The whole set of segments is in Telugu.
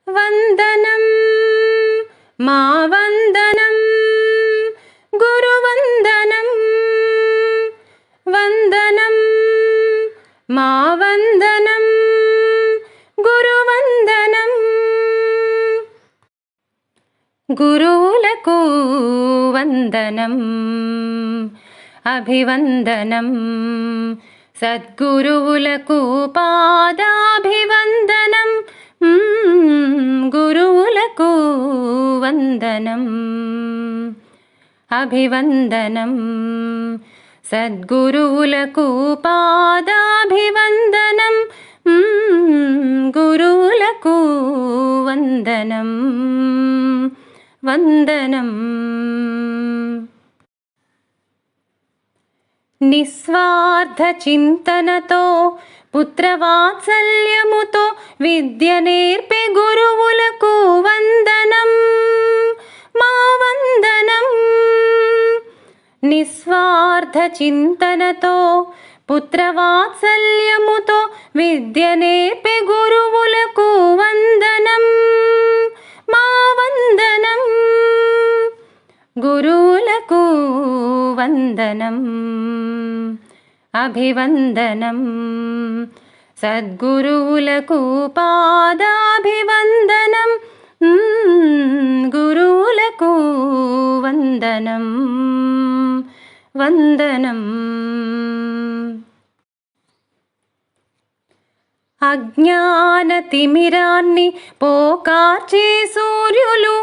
వందనం మా వందనం గురువందనం వందనం మా వందనం గురువందనం గురువులకు వందనం అభివందనం సద్గురువులకు పాదాభివందనం గురువులకు వందనం అభివందనం సద్గురువులకు పాదాభివందనం గురువులకు వందనం వందనం నిస్వార్థ చింతనతో పుత్రవాత్సల్యముతో విద్య నేర్పే గురువులకు వందనం మా వందనం నిస్వార్థ చింతనతో పుత్రవాత్సల్యముతో విద్య నేర్పే గురువులకు వందనం మా వందనం గురువులకు వందనం అభివందనం సద్గురువులకు పాదాభివందనం గురువులకు వందనం వందనం అజ్ఞాన తిమిరాన్ని పోకార్చే సూర్యులు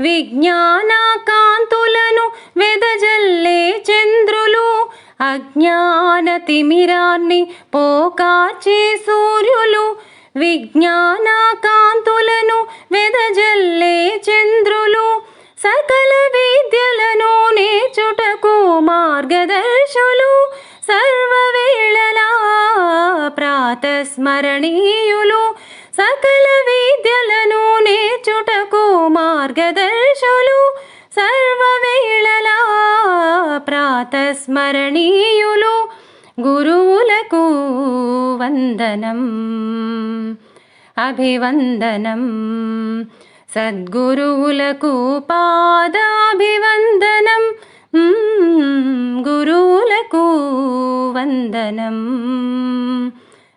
విజ్ఞాన కాంతులను వెదజల్లే చంద్రులు అజ్ఞాన తిమిరాన్ని పోకార్చే సూర్యులు విజ్ఞాన కాంతులను వెదజల్లే చంద్రులు సకల విద్యలను నేర్చుటకు మార్గదర్శులు సర్వవేళలా ప్రాతస్మరణీయులు సకల విద్యలను నేర్చుటకు మార్గదర్శులు సర్వవేళలా ప్రాతస్మరణీయులు గురువులకు వందనం అభివందనం సద్గురువులకు పాదాభివందనం గురువులకు వందనం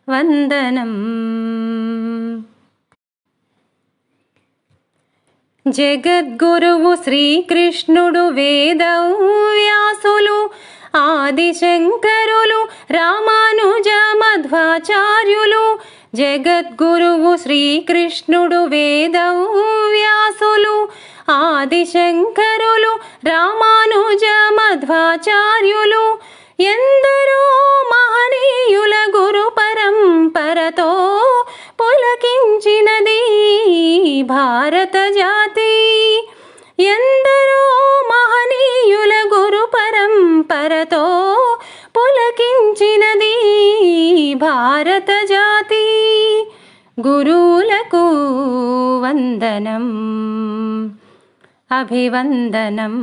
వందనం జగద్గురువు శ్రీకృష్ణుడు వేదవ్యాసులు ఆదిశంకరులు రామానుజ మధ్వాచార్యులు జగద్గురువు శ్రీకృష్ణుడు వేదవ్యాసులు ఆదిశంకరులు రామానుజ మధ్వాచార్యులు ఎందరో మహనీయుల గురు పరంపరతో పులకించినది భారత జాతి ఎందరో మహనీయుల గురు పరంపరతో పులకించినది భారత జాతి గురువులకు వందనం అభివందనం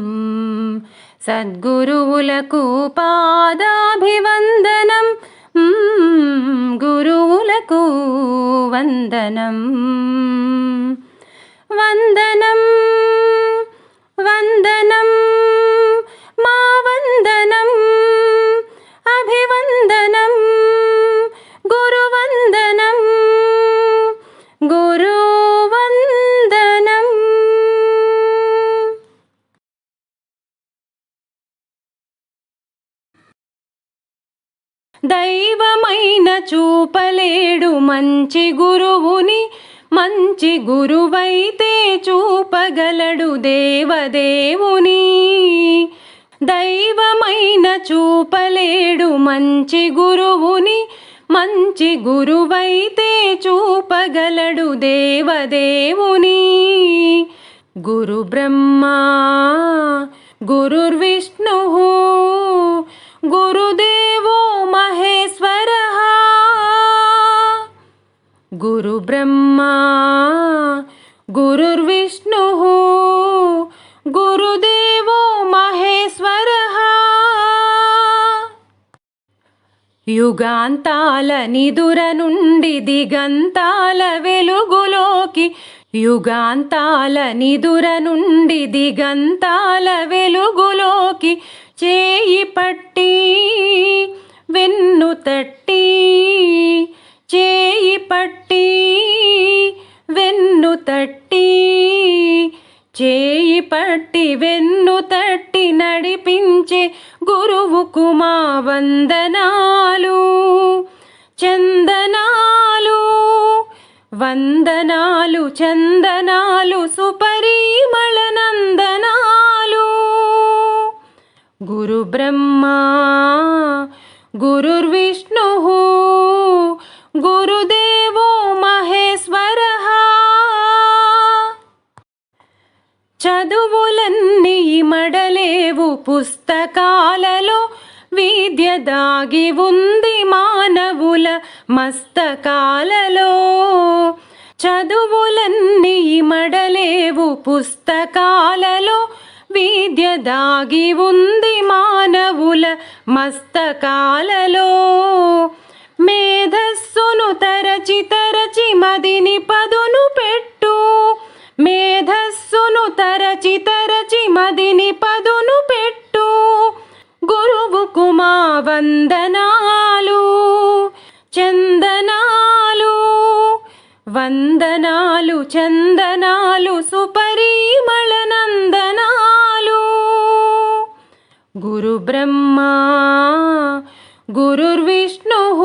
సద్గురువులకు పాదాభివందనం గురువులకు వందనం వందనం వందనం మా వందనం అభివందనం గురువందనం గురువందనం దైవమైన చూపలేడు మంచి గురువుని మంచి గురువైతే చూపగలడు దేవదేవుని దైవమైన చూపలేడు మంచి గురువుని మంచి గురువైతే చూపగలడు దేవదేవుని గురు బ్రహ్మా గురుర్విష్ణు గురుదేవో మహేశ్వరః గురు బ్రహ్మా గురుర్విష్ణు గురుదేవో మహేశ్వరః యుగాంతాల నిదుర నుండి దిగంతాల వెలుగులోకి యుగాంతాల నిదుర నుండి దిగంతాల వెలుగులోకి చేయి పట్టి వెన్ను తట్టి, చేయి పట్టి వెన్ను తట్టి, చేయి పట్టి వెన్ను తట్టి నడిపించే గురువుకు మా వందనాలు చందనాలు, వందనాలు చందనాలు సుపరిమళ నందనాలు. గురు బ్రహ్మా గురుర్విష్ణుః గురుదేవో మహేశ్వరః. చదువులన్నీ మడలేవు పుస్తకాలలో, విద్య దాగి ఉంది మానవుల మస్తకాలలో. చదువులన్నీ మడలేవు పుస్తకాలలో, విద్య దాగి ఉంది మానవుల మస్తకాలలో. మేధస్సును తరచి తరచి మదిని పదును పెట్టు, మేధస్సును తరచి తరచి మదిని పదును పెట్టు. గురువుకు మా వందనాలు చందనాలు, వందనాలు చందనాలు సుపరిమళ నందనాలు. గురు బ్రహ్మా గురుర్విష్ణుః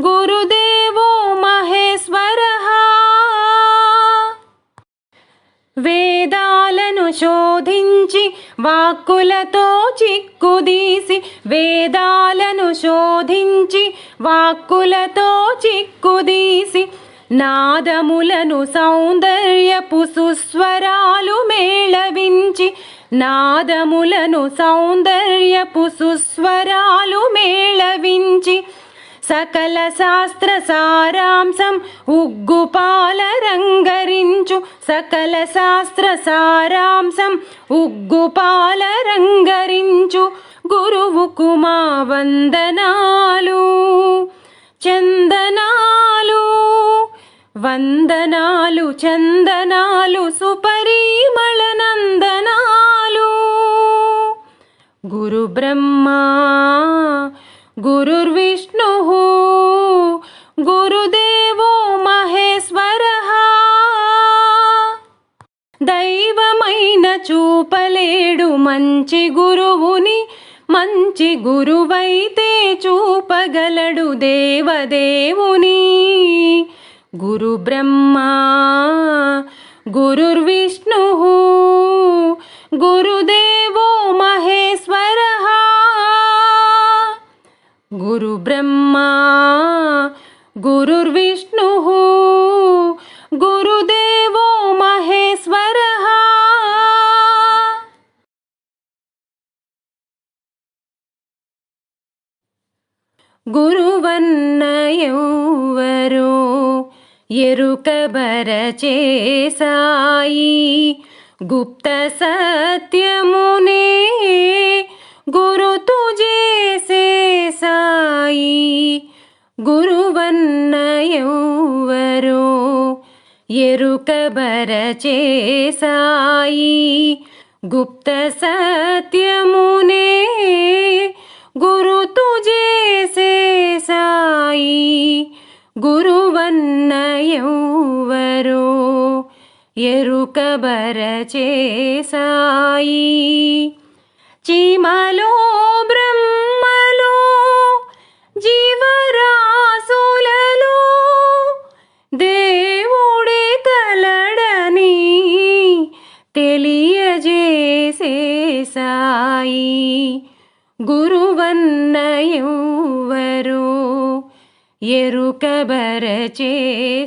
గురుదేవో మహేశ్వరః. వేదాలను శోధించి వాక్కులతో చిక్కుదీసి, వేదాలను శోధించి వాక్కులతో చిక్కుదీసి, నాదములను సౌందర్యపు సుస్వరాలు మేళవించి, నాదములను సౌందర్యపు సుస్వరాలు మేళవించి, సకల శాస్త్ర సారాంశం ఉగ్గుపాల రంగరించు, సకల శాస్త్ర సారాంశం ఉగ్గుపాల రంగరించు. గురువుకు మా వందనాలు చందనాలు, వందనాలు చందనాలు సుపరిమళ నందనాలు. గురు బ్రహ్మా గురుర్విష్ణుః గురుదేవో మహేశ్వరః. దైవమైన చూపలేడు మంచి గురువుని, మంచి గురువైతే చూపగలడు దేవదేవుని. గురు బ్రహ్మా గురుర్విష్ణుః గురుదేవో మహేశ్వరః. గురు బ్రహ్మా గురుర్విష్ణుః గురుదేవో మహేశ్వరః. గురువన్న ఎవ్వరో ఎరుకబరచే సాయి, గుప్త సత్యమునే గురుతు చేసే సాయి. గురువన్న ఎవ్వరో ఎరుకబరచే సాయి, గుప్త సత్యమునే గురుతు చేసే సాయి. గురువన్న ఎవ్వరో ఎరుకబరచే సాయి. చీమలో బ్రహ్మలో జీవరాశులలో దేవుడే కలడని తెలియజేసే సాయి. గురువన్న ఎవ్వరో ఎరుకబరచే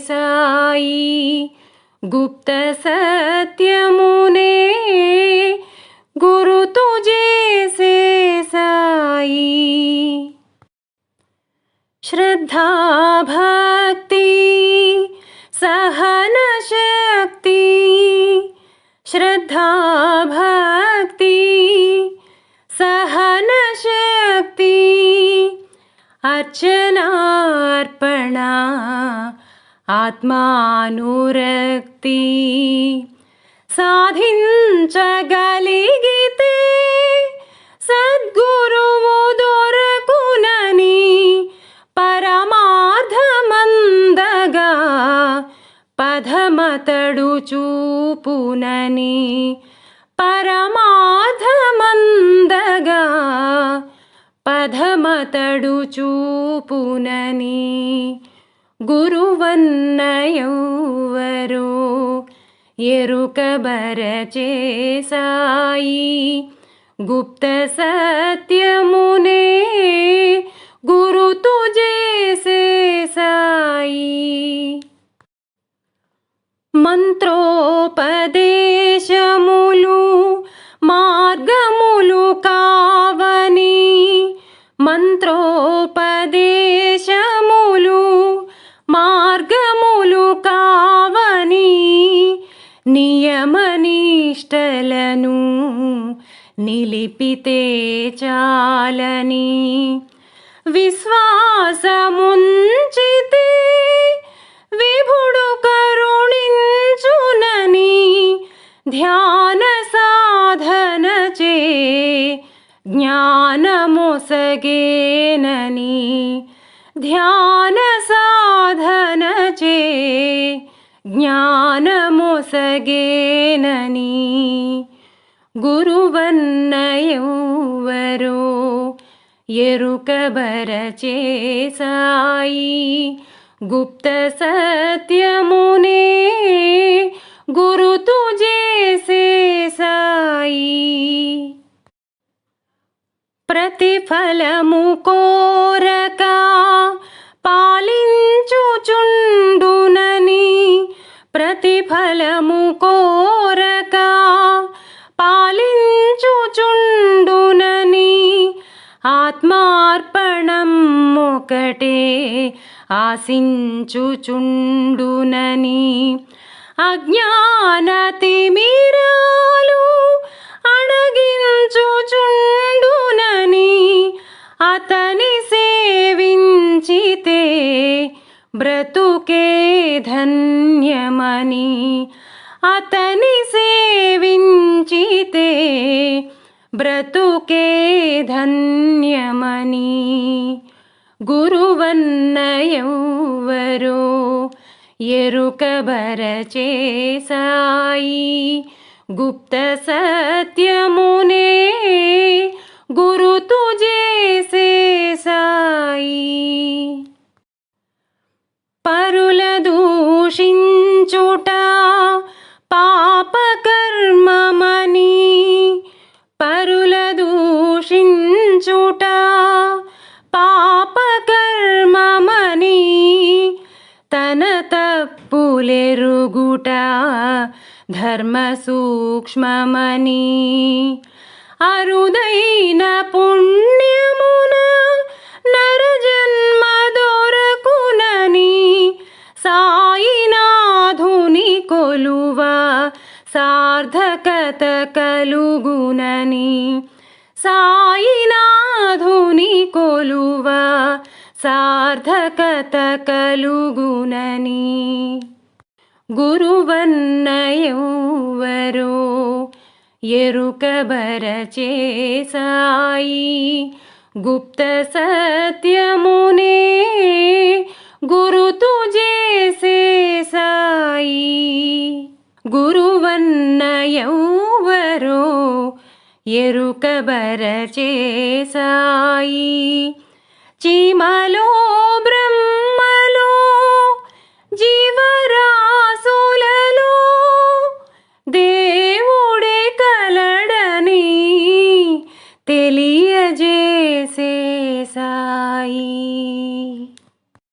సాయి, గుప్త సత్యమునే గురుతు చేసే సాయి. శ్రద్ధా భక్తి సహన శక్తి, శ్రద్ధా భక్తి సహన శక్తి, అర్చనార్పణ ఆత్మానురక్తి సాధించగలిగితే సద్గురువు దొరకునని పరమార్థమందగా పదమతడు చూపునని పరమార్థమందగా పదమతడు చూపునని గురువన్నయౌవరో ఎరుకబరచే సాయి గుప్త సత్యమునే గురుతు చేసే సాయి మంత్రోపదేశములు మార్గములు కావని మంత్రోపదేశములు మార్గములు కావని నియమనిష్టలను నిలిపితే చాలని విశ్వాసముంచితే విభుడు కరుణించునని ధ్యాన సాధనచే జ్ఞానమొసగేనని ధ్యాన సాధనచే జ్ఞానమొసగేనని గురువన్నయౌవరో ఎరుకబరచే సాయి గుప్త సత్యమునే గురుతు చేసే సాయి ప్రతిఫలము కోరక పాలించుచుండునని ప్రతిఫలము కోరక పాలించుచుండునని ఆత్మార్పణం ఒకటే ఆశించుచుండునని అజ్ఞానతిమిరాలు అణగించుచుండునని అతని సేవించితే బ్రతుకే ధన్యమని అతని సేవించితే బ్రతుకే ధన్యమని గురువన్నయౌవరో ఎరుకబరచే సాయి గుప్త సత్యమునే గురుతు చేసే సాయి పరుల దూషించుట పాపకర్మమని పరుల దూషించుట పాపకర్మమని తన తప్పులెరుగుట ధర్మ సూక్ష్మమని అరుదైన పుణ్యమున నరజన్మ దొరకునని సాయినాథుని కొలువ సార్థకత కలుగునని సాయినాథుని కొలువ సార్థకత కలుగునని గురువన్నయౌవరో ఎరుకబరచే సాయి గుప్త సత్యమునే గురుతు చేసే సాయి గురువన్నయౌవరో ఎరుకబరచే సాయి చీమలో బ్రహ్మలో జీవరాసులలో దేవుడే కలడని తెలియజేసే సాయి.